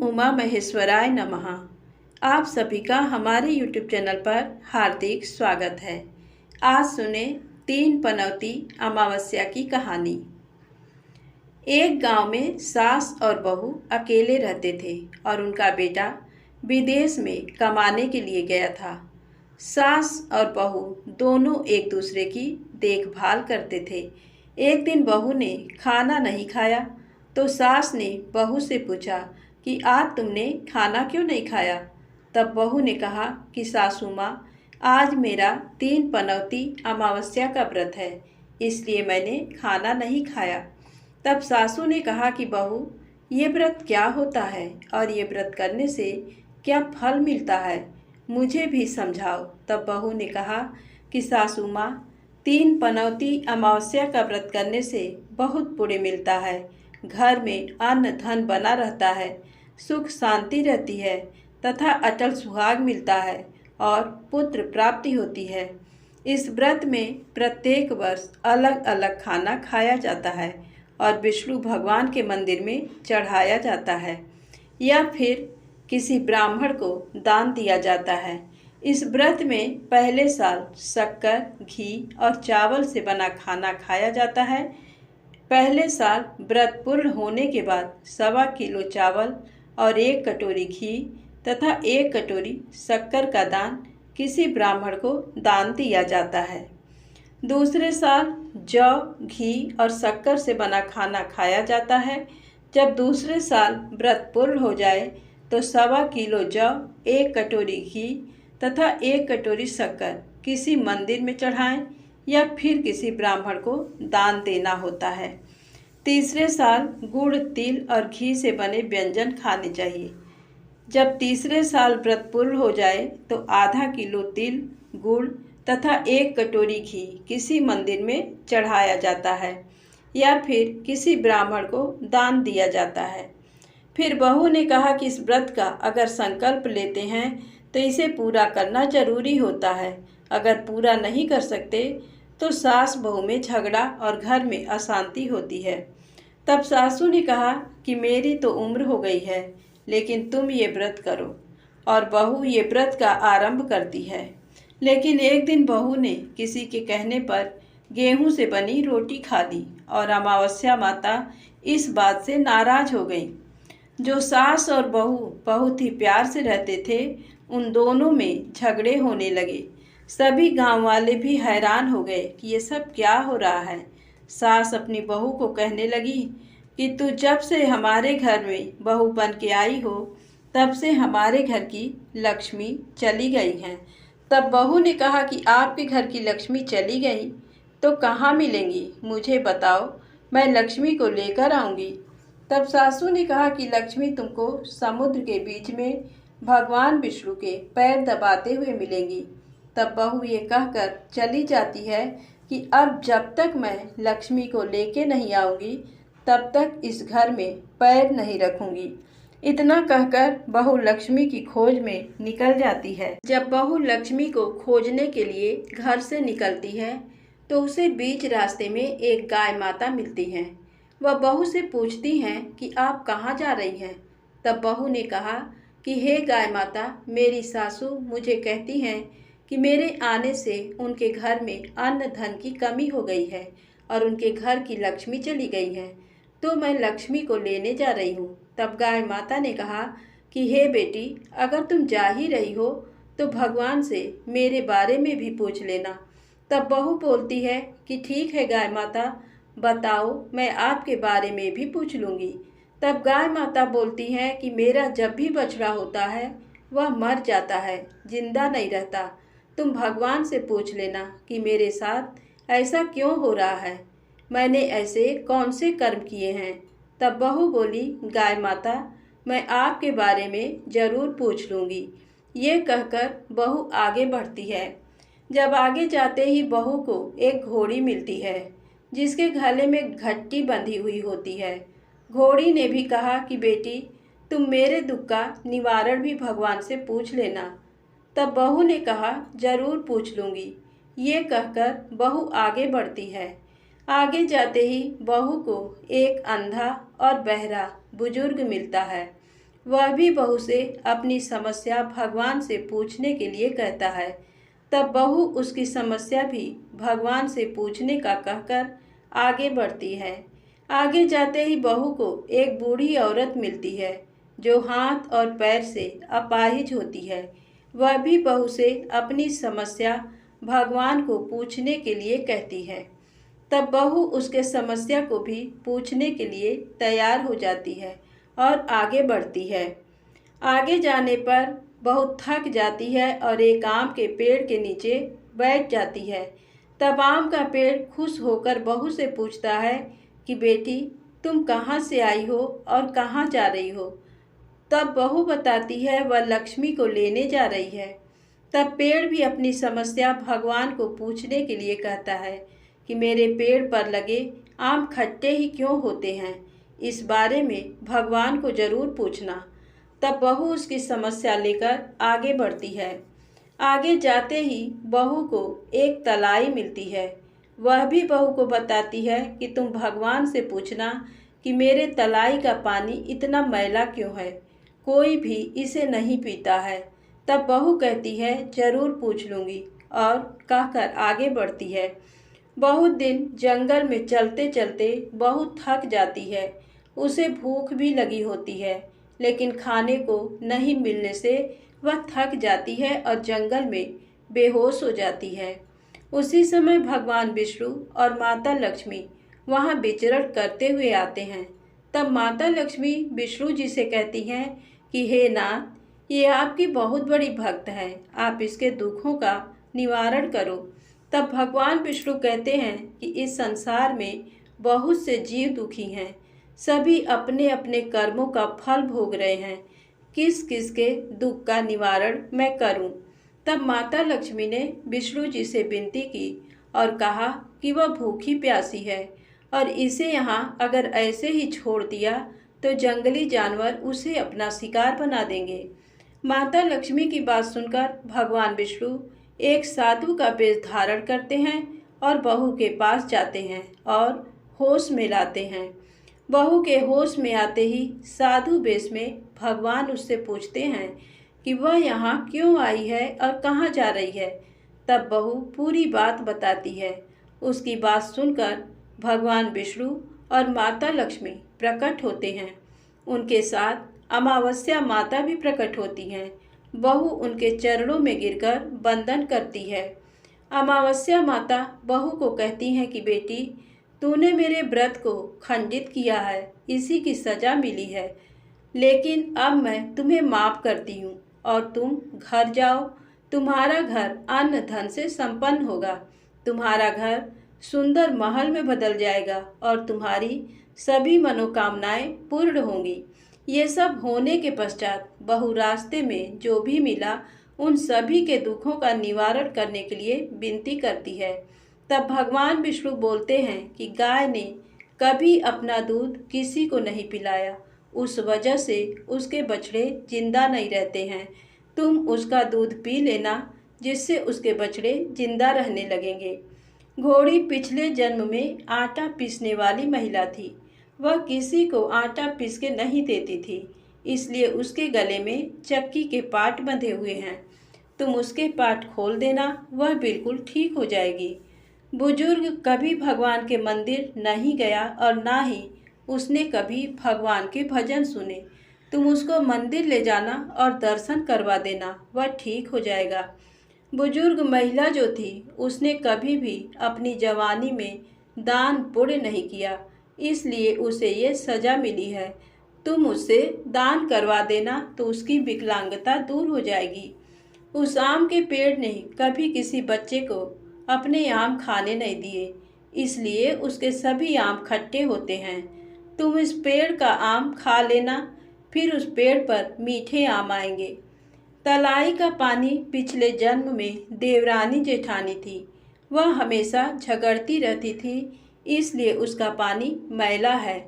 उमा महेश्वराय नमः। आप सभी का हमारे YouTube चैनल पर हार्दिक स्वागत है। आज सुने 3 पनौती अमावस्या की कहानी। एक गांव में सास और बहू अकेले रहते थे और उनका बेटा विदेश में कमाने के लिए गया था। सास और बहू दोनों एक दूसरे की देखभाल करते थे। एक दिन बहू ने खाना नहीं खाया तो सास ने बहू से पूछा कि आज तुमने खाना क्यों नहीं खाया। तब बहू ने कहा कि सासू माँ, आज मेरा 3 पनौती अमावस्या का व्रत है, इसलिए मैंने खाना नहीं खाया। तब सासू ने कहा कि बहू, ये व्रत क्या होता है और ये व्रत करने से क्या फल मिलता है, मुझे भी समझाओ। तब बहू ने कहा कि सासू माँ, 3 पनौती अमावस्या का व्रत करने से बहुत पुण्य मिलता है। घर में अन्न धन बना रहता है, सुख शांति रहती है तथा अटल सुहाग मिलता है और पुत्र प्राप्ति होती है। इस व्रत में प्रत्येक वर्ष अलग अलग खाना खाया जाता है और विष्णु भगवान के मंदिर में चढ़ाया जाता है या फिर किसी ब्राह्मण को दान दिया जाता है। इस व्रत में पहले साल शक्कर, घी और चावल से बना खाना खाया जाता है। पहले साल व्रत पूर्ण होने के बाद 1.25 किलो चावल और 1 कटोरी घी तथा 1 कटोरी शक्कर का दान किसी ब्राह्मण को दान दिया जाता है। दूसरे साल जौ, घी और शक्कर से बना खाना खाया जाता है। जब दूसरे साल व्रत पूर्ण हो जाए तो 1.25 किलो जौ, 1 कटोरी घी तथा 1 कटोरी शक्कर किसी मंदिर में चढ़ाएं या फिर किसी ब्राह्मण को दान देना होता है। तीसरे साल गुड़, तिल और घी से बने व्यंजन खाने चाहिए। जब तीसरे साल व्रत पूर्ण हो जाए तो आधा किलो तिल, गुड़ तथा 1 कटोरी घी किसी मंदिर में चढ़ाया जाता है या फिर किसी ब्राह्मण को दान दिया जाता है। फिर बहू ने कहा कि इस व्रत का अगर संकल्प लेते हैं तो इसे पूरा करना जरूरी होता है। अगर पूरा नहीं कर सकते तो सास बहू में झगड़ा और घर में अशांति होती है। तब सासू ने कहा कि मेरी तो उम्र हो गई है, लेकिन तुम ये व्रत करो। और बहू ये व्रत का आरंभ करती है। लेकिन एक दिन बहू ने किसी के कहने पर गेहूं से बनी रोटी खा ली और अमावस्या माता इस बात से नाराज हो गई। जो सास और बहू बहुत ही प्यार से रहते थे, उन दोनों में झगड़े होने लगे। सभी गांव वाले भी हैरान हो गए कि ये सब क्या हो रहा है। सास अपनी बहू को कहने लगी कि तू जब से हमारे घर में बहू बन के आई हो, तब से हमारे घर की लक्ष्मी चली गई हैं। तब बहू ने कहा कि आपके घर की लक्ष्मी चली गई तो कहाँ मिलेंगी, मुझे बताओ, मैं लक्ष्मी को लेकर आऊँगी। तब सासू ने कहा कि लक्ष्मी तुमको समुद्र के बीच में भगवान विष्णु के पैर दबाते हुए मिलेंगी। तब बहू ये कहकर चली जाती है कि अब जब तक मैं लक्ष्मी को लेके नहीं आऊँगी तब तक इस घर में पैर नहीं रखूँगी। इतना कहकर बहू लक्ष्मी की खोज में निकल जाती है। जब बहू लक्ष्मी को खोजने के लिए घर से निकलती है तो उसे बीच रास्ते में एक गाय माता मिलती हैं। वह बहू से पूछती हैं कि आप कहाँ जा रही हैं। तब बहू ने कहा कि हे गाय माता, मेरी सासू मुझे कहती हैं कि मेरे आने से उनके घर में अन्न धन की कमी हो गई है और उनके घर की लक्ष्मी चली गई है, तो मैं लक्ष्मी को लेने जा रही हूँ। तब गाय माता ने कहा कि हे बेटी, अगर तुम जा ही रही हो तो भगवान से मेरे बारे में भी पूछ लेना। तब बहू बोलती है कि ठीक है गाय माता, बताओ, मैं आपके बारे में भी पूछ लूँगी। तब गाय माता बोलती है कि मेरा जब भी बछड़ा होता है वह मर जाता है, जिंदा नहीं रहता। तुम भगवान से पूछ लेना कि मेरे साथ ऐसा क्यों हो रहा है, मैंने ऐसे कौन से कर्म किए हैं। तब बहू बोली, गाय माता, मैं आपके बारे में ज़रूर पूछ लूँगी। ये कहकर बहू आगे बढ़ती है। जब आगे जाते ही बहू को एक घोड़ी मिलती है जिसके गले में घट्टी बंधी हुई होती है। घोड़ी ने भी कहा कि बेटी, तुम मेरे दुख का निवारण भी भगवान से पूछ लेना। तब बहू ने कहा, जरूर पूछ लूँगी। ये कहकर बहू आगे बढ़ती है। आगे जाते ही बहू को एक अंधा और बहरा बुजुर्ग मिलता है। वह भी बहू से अपनी समस्या भगवान से पूछने के लिए कहता है। तब बहू उसकी समस्या भी भगवान से पूछने का कहकर आगे बढ़ती है। आगे जाते ही बहू को एक बूढ़ी औरत मिलती है जो हाथ और पैर से अपाहिज होती है। वह भी बहू से अपनी समस्या भगवान को पूछने के लिए कहती है। तब बहू उसके समस्या को भी पूछने के लिए तैयार हो जाती है और आगे बढ़ती है। आगे जाने पर बहुत थक जाती है और एक आम के पेड़ के नीचे बैठ जाती है। तब आम का पेड़ खुश होकर बहू से पूछता है कि बेटी, तुम कहाँ से आई हो और कहाँ जा रही हो। तब बहू बताती है वह लक्ष्मी को लेने जा रही है। तब पेड़ भी अपनी समस्या भगवान को पूछने के लिए कहता है कि मेरे पेड़ पर लगे आम खट्टे ही क्यों होते हैं, इस बारे में भगवान को जरूर पूछना। तब बहू उसकी समस्या लेकर आगे बढ़ती है। आगे जाते ही बहू को एक तलाई मिलती है। वह भी बहू को बताती है कि तुम भगवान से पूछना कि मेरे तलाई का पानी इतना मैला क्यों है, कोई भी इसे नहीं पीता है। तब बहू कहती है जरूर पूछ लूँगी और कहकर आगे बढ़ती है। बहुत दिन जंगल में चलते चलते बहुत थक जाती है। उसे भूख भी लगी होती है, लेकिन खाने को नहीं मिलने से वह थक जाती है और जंगल में बेहोश हो जाती है। उसी समय भगवान विष्णु और माता लक्ष्मी वहाँ विचरण करते हुए आते हैं। तब माता लक्ष्मी विष्णु जी से कहती हैं कि हे नाथ, ये आपकी बहुत बड़ी भक्त है, आप इसके दुखों का निवारण करो। तब भगवान विष्णु कहते हैं कि इस संसार में बहुत से जीव दुखी हैं, सभी अपने अपने कर्मों का फल भोग रहे हैं, किस किस के दुख का निवारण मैं करूं। तब माता लक्ष्मी ने विष्णु जी से विनती की और कहा कि वह भूखी प्यासी है और इसे यहाँ अगर ऐसे ही छोड़ दिया तो जंगली जानवर उसे अपना शिकार बना देंगे। माता लक्ष्मी की बात सुनकर भगवान विष्णु एक साधु का वेश धारण करते हैं और बहू के पास जाते हैं और होश में लाते हैं। बहू के होश में आते ही साधु वेश में भगवान उससे पूछते हैं कि वह यहाँ क्यों आई है और कहाँ जा रही है। तब बहू पूरी बात बताती है। उसकी बात सुनकर भगवान विष्णु और माता लक्ष्मी प्रकट होते हैं। उनके साथ अमावस्या माता भी प्रकट होती हैं। बहू उनके चरणों में गिरकर वंदन करती है। अमावस्या माता बहू को कहती हैं कि बेटी, तूने मेरे व्रत को खंडित किया है, इसी की सजा मिली है, लेकिन अब मैं तुम्हें माफ़ करती हूँ और तुम घर जाओ। तुम्हारा घर अन्न धन से संपन्न होगा, तुम्हारा घर सुंदर महल में बदल जाएगा और तुम्हारी सभी मनोकामनाएं पूर्ण होंगी। ये सब होने के पश्चात बहू रास्ते में जो भी मिला उन सभी के दुखों का निवारण करने के लिए विनती करती है। तब भगवान विष्णु बोलते हैं कि गाय ने कभी अपना दूध किसी को नहीं पिलाया, उस वजह से उसके बछड़े जिंदा नहीं रहते हैं। तुम उसका दूध पी लेना, जिससे उसके बछड़े जिंदा रहने लगेंगे। घोड़ी पिछले जन्म में आटा पीसने वाली महिला थी। वह किसी को आटा पीस के नहीं देती थी, इसलिए उसके गले में चक्की के पाट बंधे हुए हैं। तुम उसके पाट खोल देना, वह बिल्कुल ठीक हो जाएगी। बुजुर्ग कभी भगवान के मंदिर नहीं गया और ना ही उसने कभी भगवान के भजन सुने। तुम उसको मंदिर ले जाना और दर्शन करवा देना, वह ठीक हो जाएगा। बुजुर्ग महिला जो थी उसने कभी भी अपनी जवानी में दान पुण्य नहीं किया, इसलिए उसे ये सज़ा मिली है। तुम उससे दान करवा देना तो उसकी विकलांगता दूर हो जाएगी। उस आम के पेड़ ने कभी किसी बच्चे को अपने आम खाने नहीं दिए, इसलिए उसके सभी आम खट्टे होते हैं। तुम इस पेड़ का आम खा लेना, फिर उस पेड़ पर मीठे आम आएंगे। तलाई का पानी पिछले जन्म में देवरानी जेठानी थी। वह हमेशा झगड़ती रहती थी, इसलिए उसका पानी मैला है।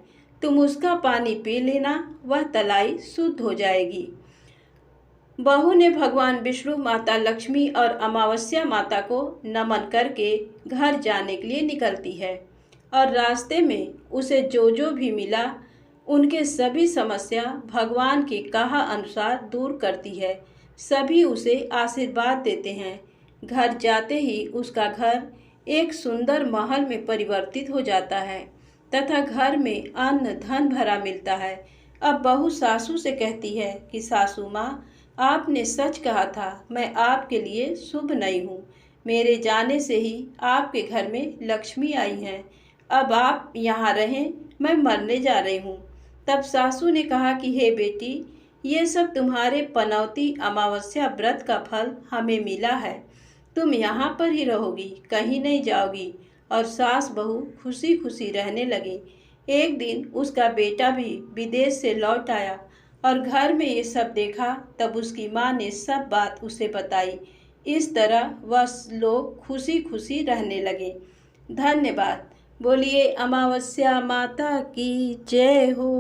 तुम उसका पानी पी लेना, वह तलाई शुद्ध हो जाएगी। बहू ने भगवान विष्णु, माता लक्ष्मी और अमावस्या माता को नमन करके घर जाने के लिए निकलती है और रास्ते में उसे जो जो भी मिला उनके सभी समस्या भगवान के कहा अनुसार दूर करती है। सभी उसे आशीर्वाद देते हैं। घर जाते ही उसका घर एक सुंदर महल में परिवर्तित हो जाता है तथा घर में अन्न धन भरा मिलता है। अब बहू सासू से कहती है कि सासू माँ, आपने सच कहा था, मैं आपके लिए शुभ नहीं हूँ। मेरे जाने से ही आपके घर में लक्ष्मी आई हैं। अब आप यहाँ रहें, मैं मरने जा रही हूँ। तब सासू ने कहा कि हे बेटी, ये सब तुम्हारे पनौती अमावस्या व्रत का फल हमें मिला है। तुम यहाँ पर ही रहोगी, कहीं नहीं जाओगी। और सास बहू खुशी खुशी रहने लगे। एक दिन उसका बेटा भी विदेश से लौट आया और घर में ये सब देखा। तब उसकी माँ ने सब बात उसे बताई। इस तरह वह लोग खुशी खुशी रहने लगे। धन्यवाद। बोलिए अमावस्या माता की जय हो।